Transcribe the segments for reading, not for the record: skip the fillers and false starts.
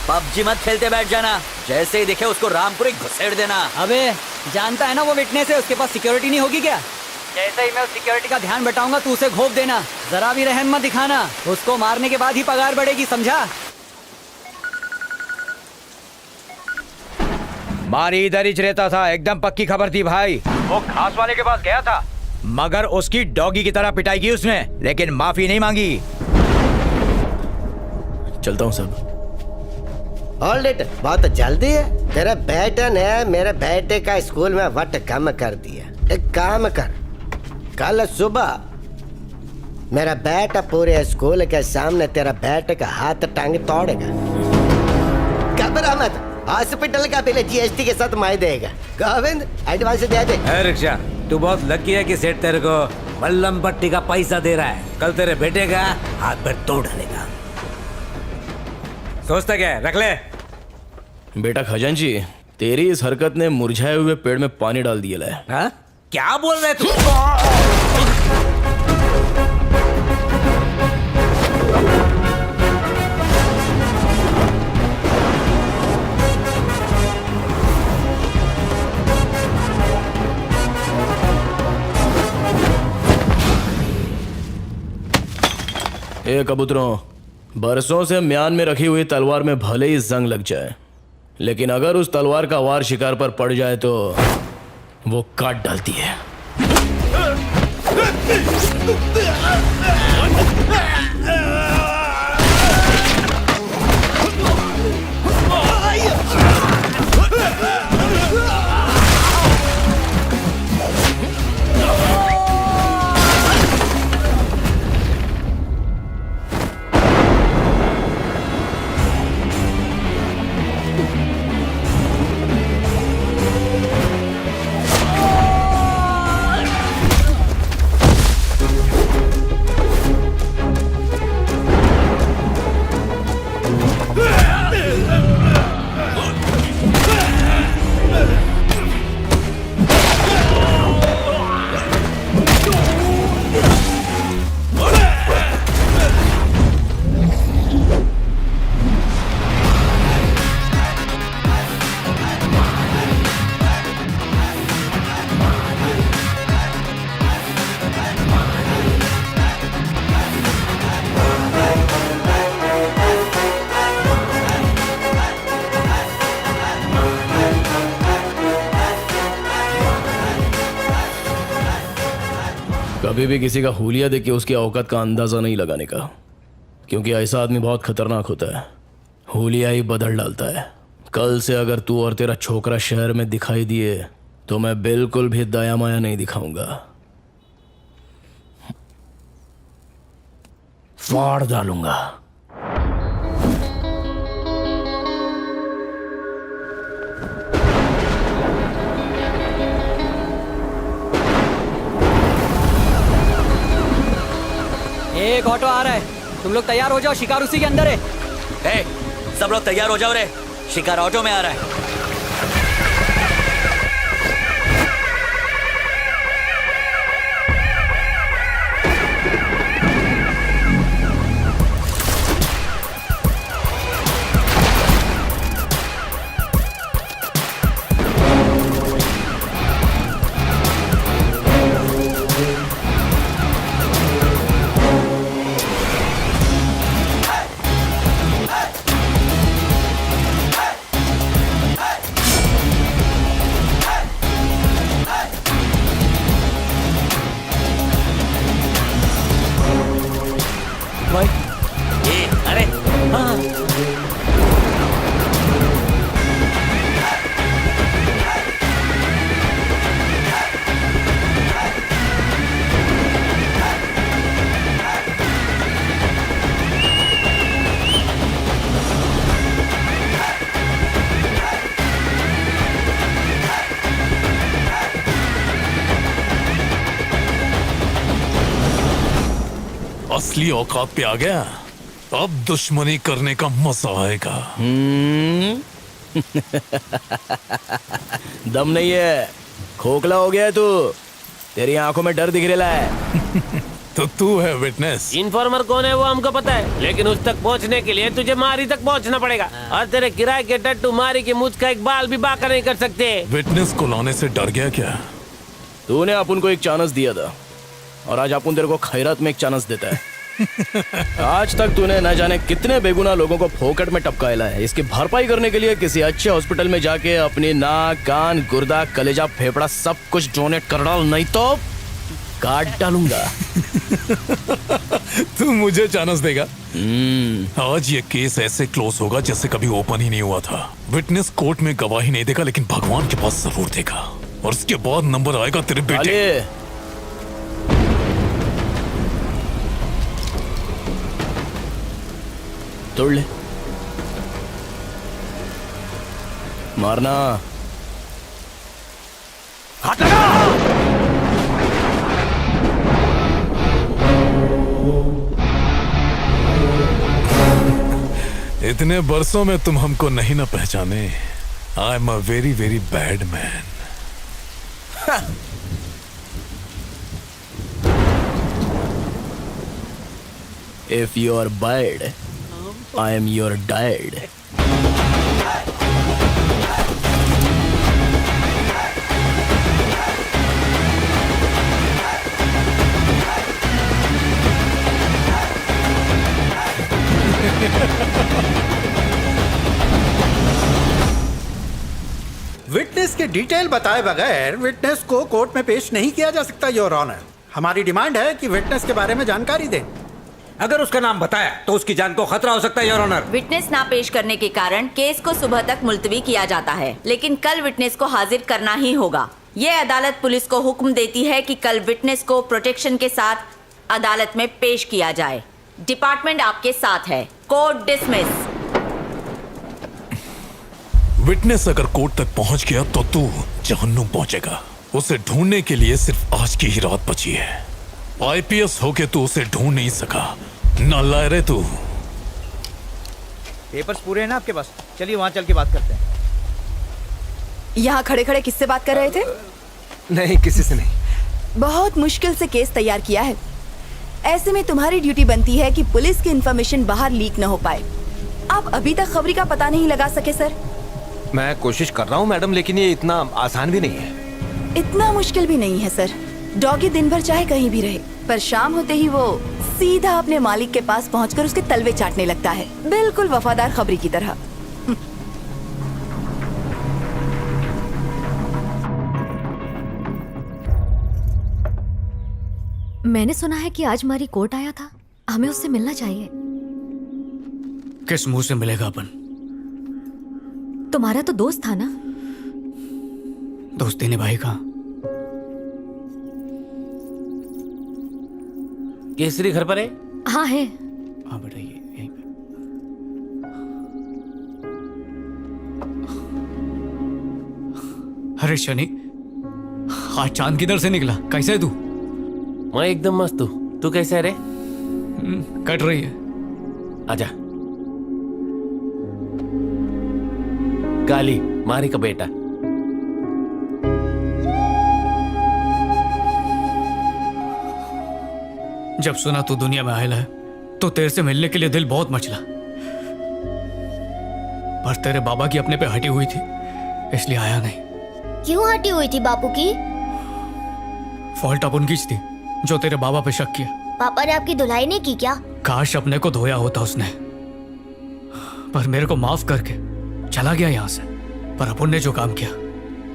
PUBG मत खेलते बैठ जाना, जैसे ही दिखे उसको रामपुरी घुसेड़ देना। अबे जानता है ना वो विटनेस है, उसके पास सिक्योरिटी नहीं होगी क्या? जैसे ही मैं उस सिक्योरिटी का ध्यान बटाऊंगा तू उसे घोप देना, जरा भी रहम मत दिखाना। उसको मारने के बाद ही पगार बढ़ेगी, समझा? मारी इधर ही रहता था, एकदम पक्की खबर थी भाई। वो घास वाले के पास गया था, मगर उसकी डॉगी की तरह पिटाई की उसने, लेकिन माफी नहीं मांगी। चलता हूँ सब। होल्ड इट, बहुत जल्दी है। तेरे बेटे ने मेरे बेटे का स्कूल में वट कम कर दिया। एक काम कर, कल सुबह मेरा बेटा पूरे स्कूल के सामने तेरा बेटे का हाथ टांग तोड़ेगा। घबरा मत, हॉस्पिटल का बिल जीएसटी के साथ मैं देगा। गोविंद एडवांस दे दे। रिक्शा, तू बहुत लकी है कि सेठ तेरे को मल्लम पट्टी का पैसा दे रहा है। कल तेरे बेटे का हाथ पैर तोड़ डालेगा। सोचता क्या है, रख ले। बेटा खजांची, तेरी इस हरकत ने मुरझाए हुए पेड़ में पानी डाल दिया है। हाँ? क्या बोल रहे तू? ए कबूतरों, बरसों से म्यान में रखी हुई तलवार में भले ही जंग लग जाए, लेकिन अगर उस तलवार का वार शिकार पर पड़ जाए तो वो काट डालती है। कभी भी किसी का हुलिया देख के उसकी औकात का अंदाजा नहीं लगाने का, क्योंकि ऐसा आदमी बहुत खतरनाक होता है। हुलिया ही बदल डालता है। कल से अगर तू और तेरा छोकरा शहर में दिखाई दिए तो मैं बिल्कुल भी दया माया नहीं दिखाऊंगा, फाड़ डालूंगा। एक ऑटो आ रहा है, तुम लोग तैयार हो जाओ, शिकार उसी के अंदर है। ए, सब लोग तैयार हो जाओ रे, शिकार ऑटो में आ रहा है। अरे हाँ। असली औकात पे आ गया, अब दुश्मनी करने का मजा आएगा। दम नहीं है, खोखला हो गया है तू। तेरी आंखों में डर दिख रहा है। तो तू है विटनेस। इन्फॉर्मर कौन है वो हमको पता है, लेकिन उस तक पहुंचने के लिए तुझे मारी तक पहुंचना पड़ेगा। और तेरे किराए के टट्टू मारी की मुझ का एक बाल भी बाका नहीं कर सकते। विटनेस को लाने से डर गया क्या? तूने अपन को एक चांस दिया था और आज अपन तेरे को खैरात में एक चांस देता है। आज तक तूने न जाने कितने बेगुनाह लोगों को फोकट में टपकाया है। इसकी भरपाई करने के लिए किसी अच्छे हॉस्पिटल में जाके अपनी नाक, कान, गुर्दा, कलेजा, फेफड़ा सब कुछ डोनेट कर डाल, नहीं तो काट डालूंगा। तू मुझे चांस देगा? आज ये केस ऐसे क्लोज होगा जैसे कभी ओपन ही नहीं हुआ था। विटनेस कोर्ट में गवाही नहीं देगा, लेकिन भगवान के पास जरूर देगा, और उसके बाद नंबर आएगा तेरे बेटे। तोड़ ले, मारना। हाथ लगा। इतने बरसों में तुम हमको नहीं ना पहचाने। I am a very very bad man. If you are bad, I am your dad. Witness के डिटेल बताए बगैर विटनेस को कोर्ट में पेश नहीं किया जा सकता योर ऑनर। हमारी डिमांड है कि विटनेस के बारे में जानकारी दें। अगर उसका नाम बताया तो उसकी जान को खतरा हो सकता है योर ऑनर। विटनेस ना पेश करने के कारण केस को सुबह तक मुलतवी किया जाता है, लेकिन कल विटनेस को हाजिर करना ही होगा। ये अदालत पुलिस को हुक्म देती है कि कल विटनेस को प्रोटेक्शन के साथ अदालत में पेश किया जाए। डिपार्टमेंट आपके साथ है। Court dismiss. विटनेस अगर कोर्ट तक पहुंच गया तो तू जहन्नुम पहुंचेगा। उसे ढूंढने के लिए सिर्फ आज की ही रात बची है। आईपीएस होके तू उसे ढूंढ नहीं सका, नालायक तू। पेपर्स पूरे हैं ना आपके पास? चलिए वहां चल के बात करते हैं। यहाँ खड़े खड़े किससे बात कर रहे थे? नहीं, किसी से नहीं। बहुत मुश्किल से केस तैयार किया है। ऐसे में तुम्हारी ड्यूटी बनती है कि पुलिस की इंफॉर्मेशन बाहर लीक न हो पाए। आप अभी तक खबरी का पता नहीं लगा सके सर। मैं कोशिश कर रहा हूँ मैडम, लेकिन ये इतना आसान भी नहीं है। इतना मुश्किल भी नहीं है सर। डॉगी दिन भर चाहे कहीं भी रहे, पर शाम होते ही वो सीधा अपने मालिक के पास पहुंचकर उसके तलवे चाटने लगता है, बिल्कुल वफादार खबरी की तरह। मैंने सुना है कि आज हमारी कोर्ट आया था, हमें उससे मिलना चाहिए। किस मुंह से मिलेगा अपन? तुम्हारा तो दोस्त था ना। दोस्ती निभाई कहाँ? केसरी घर पर है? हाँ है। हाँ बेटा, ये यहीं पे। अरे शनि, आज चांद किधर से निकला? कैसे है तू? मैं एकदम मस्त हूँ। तू कैसे है रे? कट रही है। आजा। काली मारी का बेटा। जब सुना तू दुनिया में आयल है तो तेरे से मिलने के लिए दिल बहुत मचला, पर तेरे बाबा की अपने पे हटी हुई थी इसलिए आया नहीं। क्यों हटी हुई थी बापू की? फॉल्ट अपन की थी जो तेरे बाबा पे शक किया। पापा ने आपकी धुलाई नहीं की क्या? काश अपने को धोया होता उसने, पर मेरे को माफ करके चला गया यहाँ से। पर अपन ने जो काम किया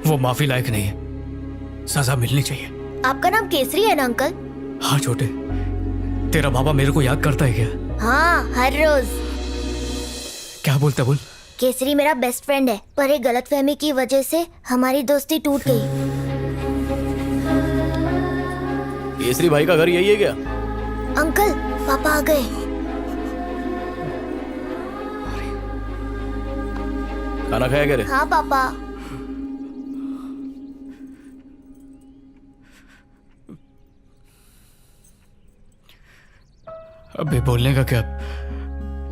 वो माफी लायक नहीं है, सजा मिलनी चाहिए। आपका नाम केसरी है ना अंकल? हाँ छोटे, तेरा बाबा मेरे को याद करता है क्या? हाँ, हर रोज। क्या बोलता बोल? केसरी मेरा बेस्ट फ्रेंड है, पर एक गलतफहमी की वजह से हमारी दोस्ती टूट गई। केसरी भाई का घर यही है क्या? अंकल, पापा आ गए। खाना खाया क्या रे? हाँ पापा। अबे बोलने का क्या?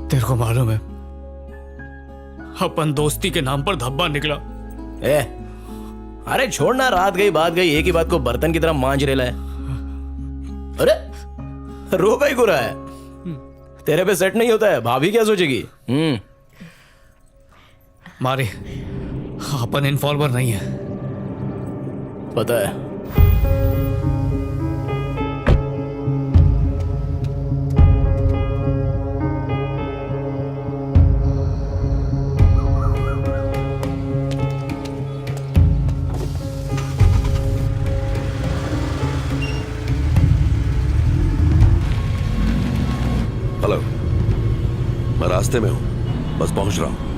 तेरे को मालूम है अपन दोस्ती के नाम पर धब्बा निकला। ए, अरे छोड़ना, रात गई बात गई, एक ही बात को बर्तन की तरह मांज रेला है। अरे रो का ही गुरा है, तेरे पे सेट नहीं होता है, भाभी क्या सोचेगी? मारी, अपन इन्फॉर्मर नहीं है। पता है। हेलो, मैं रास्ते में हूं, बस पहुंच रहा हूं।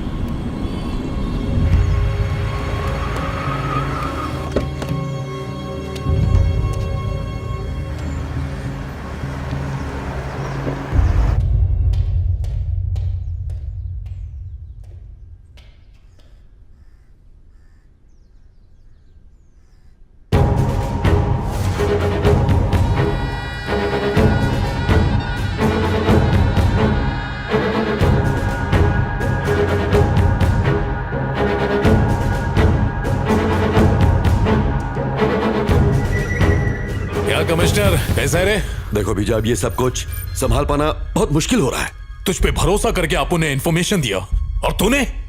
कमिश्नर कैसा है रे? देखो बीजा, अब ये सब कुछ संभाल पाना बहुत मुश्किल हो रहा है। तुझ पे भरोसा करके आपू ने इन्फॉर्मेशन दिया और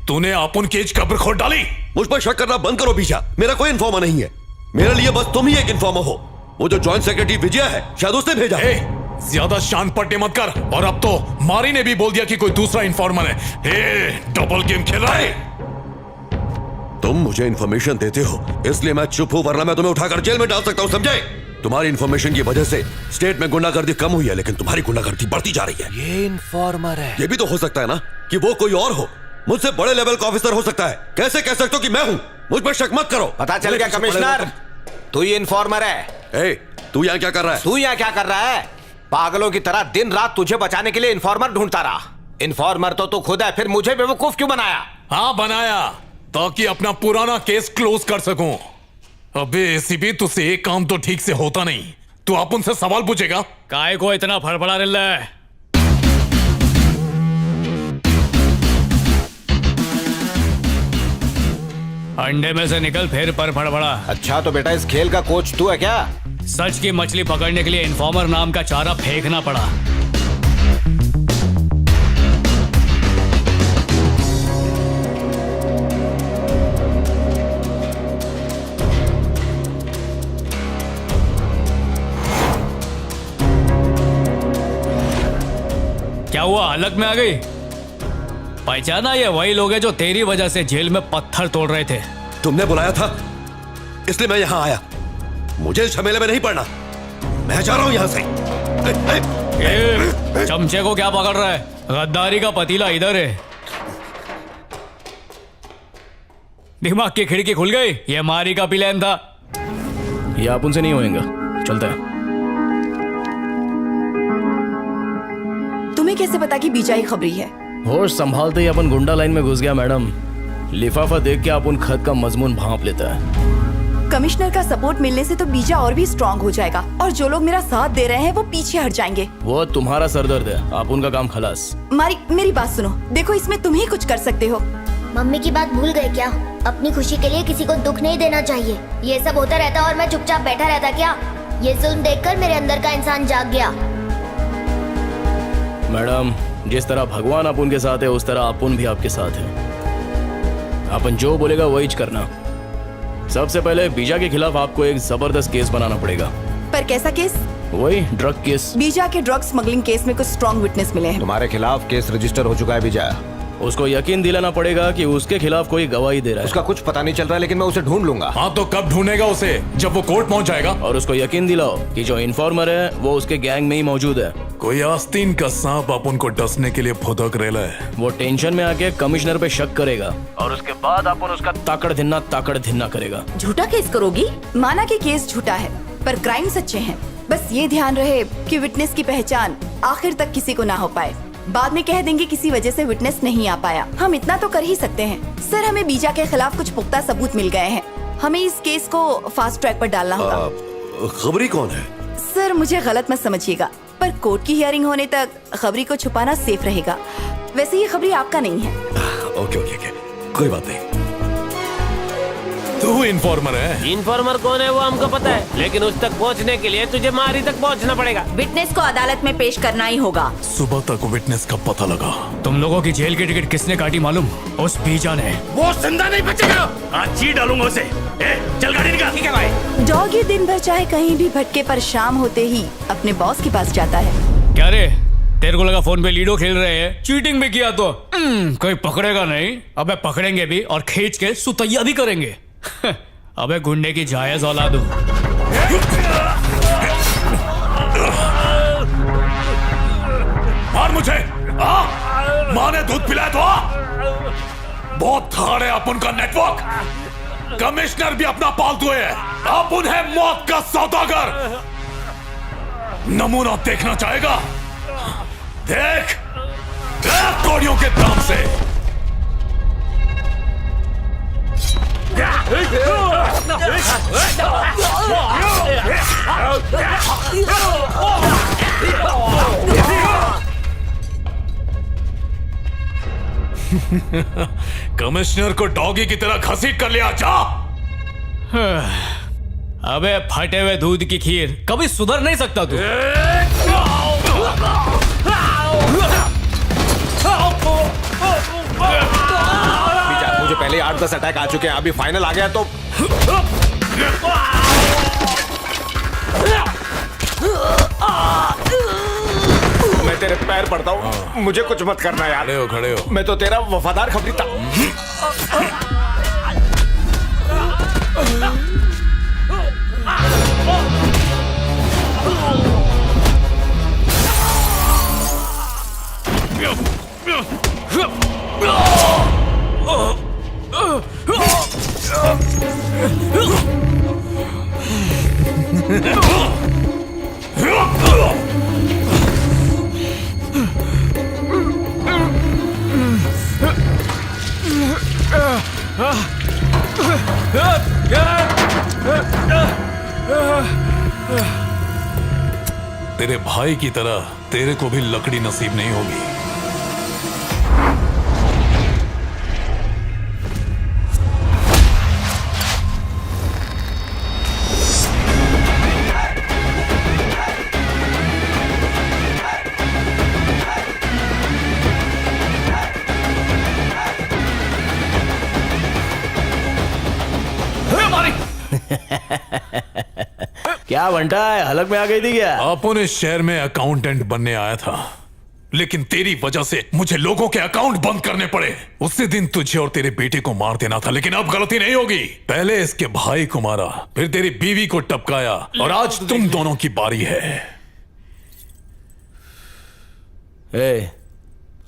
तूने आपुन केज कब्र खोद डाली। मुझ पर शक करना बंद करो बीजा, मेरा कोई इन्फॉर्मर नहीं है। मेरे लिए बस तुम ही एक इन्फॉर्मर हो। वो जो जॉइंट सेक्रेटरी विजय है, शायद उसने भेजा। ज्यादा शान पट्टे मत कर। और अब तो मारी ने भी बोल दिया कि कोई दूसरा इन्फॉर्मर है। डबल गेम खेल रहा है। तुम मुझे इन्फॉर्मेशन देते हो इसलिए मैं चुप हूं, वरना मैं तुम्हें उठाकर जेल में डाल सकता हूं, समझे? तुम्हारी इन्फॉर्मेशन की वजह से स्टेट में गुंडागर्दी कम हुई है, लेकिन तुम्हारी गुंडागर्दी बढ़ती जा रही है। ये इन्फॉर्मर है। ये भी तो हो सकता है ना कि वो कोई और हो, मुझसे बड़े लेवल का ऑफिसर हो सकता है। कैसे कह सकते हो कि मैं हूं? मुझ पर शक मत करो। पता चल गया कमिश्नर, तू ही इन्फॉर्मर है। तू यहाँ क्या कर रहा है? तू यहाँ क्या कर रहा है? पागलों की तरह दिन रात तुझे बचाने के लिए इन्फॉर्मर ढूंढता रहा। इन्फॉर्मर तो तू खुद है, फिर मुझे बेवकूफ क्यों बनाया? हाँ बनाया, ताकि अपना पुराना केस क्लोज कर सकूं। अबे एसीपी, तुझसे एक काम तो ठीक से होता नहीं। तू अपन से सवाल पूछेगा। काय को इतना फड़फड़ा रहा है? अंडे में से निकल फिर पर फड़फड़ा। अच्छा तो बेटा इस खेल का कोच तू है क्या? सच की मछली पकड़ने के लिए इन्फॉर्मर नाम का चारा फेंकना पड़ा। क्या हुआ, हलक में आ गई? पहचाना? ये वही लोग हैं जो तेरी वजह से जेल में पत्थर तोड़ रहे थे। तुमने बुलाया था इसलिए मैं यहाँ आया। मुझे इस झमेले में नहीं पड़ना, मैं जा रहा हूँ यहाँ से। चमचे को क्या पकड़ रहा है? गद्दारी का पतीला इधर है। दिमाग की खिड़की खुल गई। ये मारी का प्लान था। ये आप उनसे नहीं होएगा, चलता है। तुम्हें कैसे पता कि बीजा ही खबरी है? होश संभालते ही अपन गुंडा लाइन में घुस गया मैडम। लिफाफा देख के अपन खत का मजमून भांप लेता है। कमिश्नर का सपोर्ट मिलने से तो बीजा और भी स्ट्रांग हो जाएगा और जो लोग मेरा साथ दे रहे हैं वो पीछे हट जाएंगे। वो तुम्हारा सरदर्द है, आप उनका काम खलास। मारी, मेरी बात सुनो। देखो, इसमें तुम ही कुछ कर सकते हो। मम्मी की बात भूल गए क्या? अपनी खुशी के लिए किसी को दुख नहीं देना चाहिए। ये सब होता रहता और मैं चुपचाप बैठा रहता क्या? ये जुल्म देखकर मेरे अंदर का इंसान जाग गया। मैडम, जिस तरह भगवान अपन के साथ है उस तरह अपन भी आपके साथ है। अपन जो बोलेगा वही करना। सबसे पहले बीजा के खिलाफ आपको एक जबरदस्त केस बनाना पड़ेगा। पर कैसा केस? वही ड्रग केस। बीजा के ड्रग स्मगलिंग केस में कुछ स्ट्रॉन्ग विटनेस मिले हैं। तुम्हारे खिलाफ केस रजिस्टर हो चुका है बीजा। उसको यकीन दिलाना पड़ेगा कि उसके खिलाफ कोई गवाही दे रहा है। उसका कुछ पता नहीं चल रहा है, लेकिन मैं उसे ढूंढ लूंगा। हाँ तो कब ढूंढेगा उसे? जब वो कोर्ट पहुंच जाएगा। और उसको यकीन दिलाओ कि जो इन्फॉर्मर है वो उसके गैंग में ही मौजूद है। कोई आस्तीन का सांप अपन को डसने के लिए फुदक रेला है। वो टेंशन में आके कमिश्नर पे शक करेगा और उसके बाद अपन उसका ताकड़ धिन्ना करेगा। झूठा केस करोगी? माना कि केस झूठा है पर क्राइम सच्चे हैं। बस ये ध्यान रहे कि विटनेस की पहचान आखिर तक किसी को ना हो पाए। बाद में कह देंगे किसी वजह से विटनेस नहीं आ पाया। हम इतना तो कर ही सकते हैं। सर, हमें बीजा के खिलाफ कुछ पुख्ता सबूत मिल गए हैं। हमें इस केस को फास्ट ट्रैक पर डालना होगा। खबरी कौन है? सर, मुझे गलत मत समझिएगा, पर कोर्ट की हियरिंग होने तक खबरी को छुपाना सेफ रहेगा। वैसे ये खबरी आपका नहीं है। ओके, कोई बात नहीं। तू इन्फॉर्मर है? इन्फॉर्मर कौन है वो हमको पता है, लेकिन उस तक पहुंचने के लिए तुझे मारी तक पहुंचना पड़ेगा। विटनेस को अदालत में पेश करना ही होगा। सुबह तक विटनेस का पता लगा। तुम लोगों की जेल की टिकट किसने काटी मालूम? उस बीजा ने। वो जिंदा नहीं बचेगा। आज जी डालूंगा उसे। चल गाड़ी निकाल। ठीक है भाई। डॉगी दिन भर चाहे कहीं भी भटके पर शाम होते ही अपने बॉस के पास जाता है। क्या रे, तेरे को लगा फोन पे लीडो खेल रहे हैं? चीटिंग भी किया तो कोई पकड़ेगा नहीं। अबे पकड़ेंगे भी और खींच के सुतैया भी करेंगे। अबे गुंडे की जायज औलाद हूं। मार मुझे। माँ ने दूध पिलाया तो बहुत थाड़ है अपन का नेटवर्क। कमिश्नर भी अपना पालतू है। अपन है मौत का सौदागर। नमूना देखना चाहेगा? देख कोड़ियों के दाम से। कमिश्नर को डॉगी की तरह घसीट कर लिया। जा। अबे फटे हुए दूध की खीर, कभी सुधर नहीं सकता तू। मुझे पहले 8-10 अटैक आ चुके हैं, अभी फाइनल आ गया तो मैं तेरे पैर पड़ता हूँ। मुझे कुछ मत करना यार। खड़े हो। मैं तो तेरा वफादार खबरी था। तेरे भाई की तरह तेरे को भी लकड़ी नसीब नहीं होगी। क्या बंटा है, हलक में आ गई थी क्या? अपन इस शहर में अकाउंटेंट बनने आया था, लेकिन तेरी वजह से मुझे लोगों के अकाउंट बंद करने पड़े। उसी दिन तुझे और तेरे बेटे को मार देना था, लेकिन अब गलती नहीं होगी। पहले इसके भाई को मारा, फिर तेरी बीवी को टपकाया, और आज तुम दोनों की बारी है।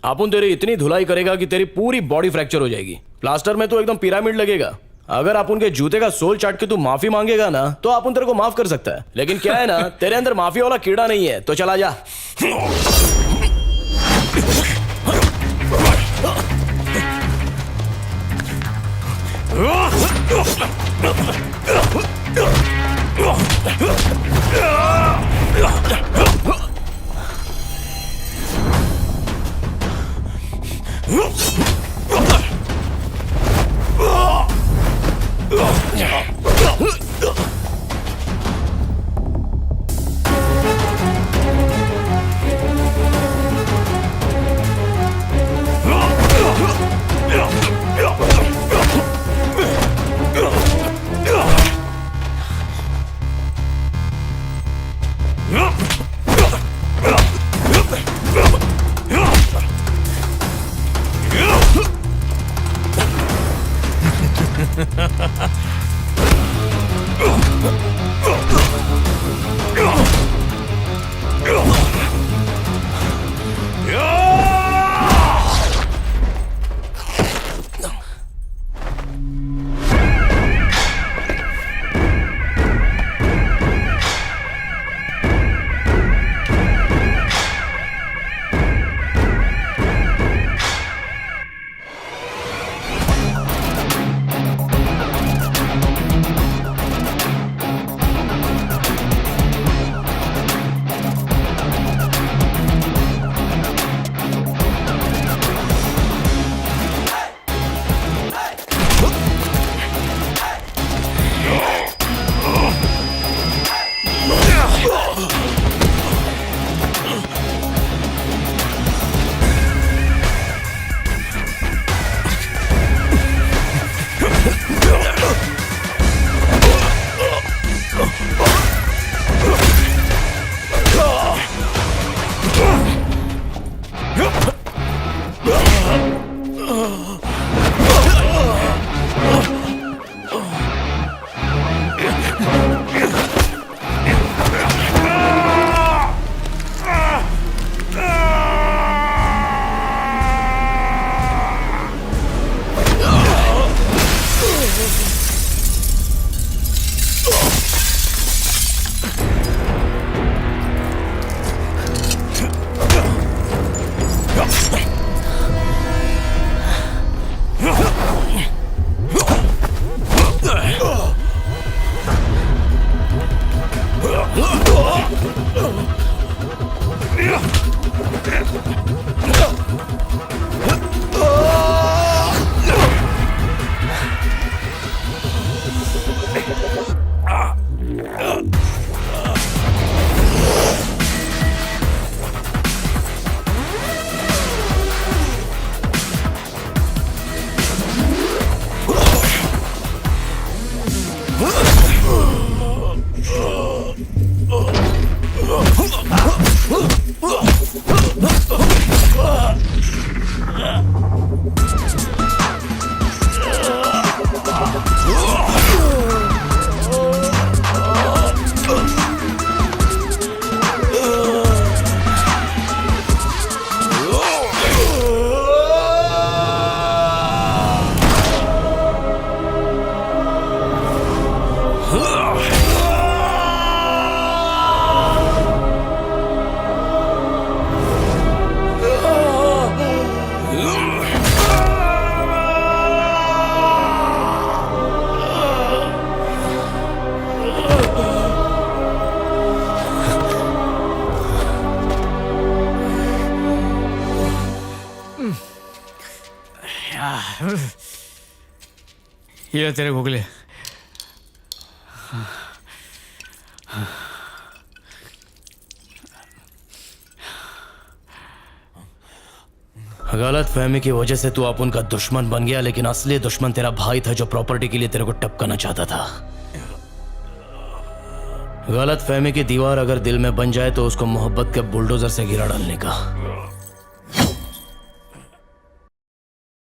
अपन तेरी इतनी धुलाई करेगा कि तेरी पूरी बॉडी फ्रैक्चर हो जाएगी। प्लास्टर में तो एकदम पिरामिड लगेगा। अगर अपन के जूते का सोल चाट के तू माफी मांगेगा ना, तो अपन तेरे को माफ कर सकता है। लेकिन क्या है ना, तेरे अंदर माफी वाला कीड़ा नहीं है, तो चला जा। ये तेरे गुगले। गलत फहमी की वजह से तू अपन का दुश्मन बन गया, लेकिन असली दुश्मन तेरा भाई था जो प्रॉपर्टी के लिए तेरे को टपकाना चाहता था। गलत फहमी की दीवार अगर दिल में बन जाए तो उसको मोहब्बत के बुलडोजर से गिरा डालने का।